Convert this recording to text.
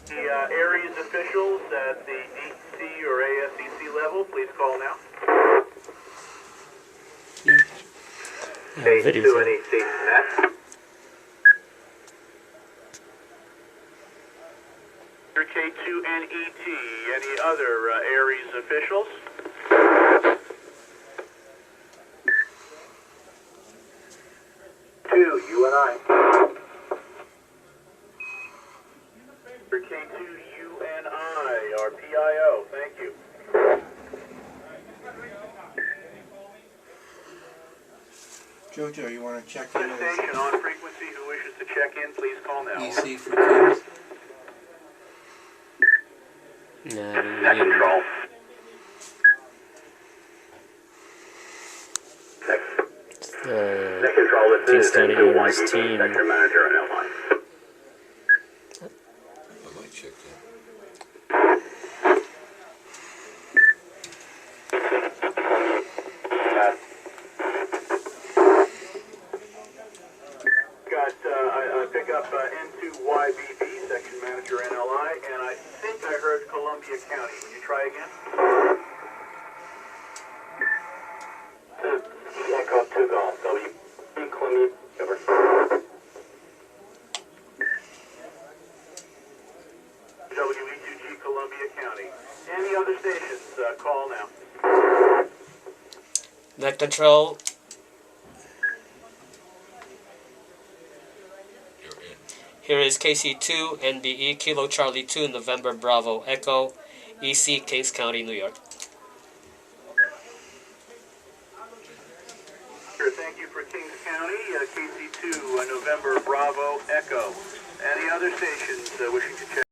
The Aries officials at the DC or ASEC level, please call now. Video. K2 and EC, Matt. K2 and ET, any other Aries officials? Two, you and I. For K2, you and I, our PIO, thank you. Jojo, you want to check The in station on frequency who wishes to check in, please call now. EC for Kings? Nah, Control. the Control, this Kings is County N2 Aries YBB, team. Sector Manager and Airline. I might check that. Got, I pick up N2 YBB, Section Manager NLI, and I think I heard Columbia County. Would you try again? Echo 2 Golf, W. Columbia, over. WE2G, Columbia County. Any other stations, call now. Net control. You're in. Here is KC2 NBE Kilo Charlie 2 November Bravo Echo EC Kings County, New York. Sure, thank you for Kings County, KC2 November Bravo Echo. Any other stations wishing to check?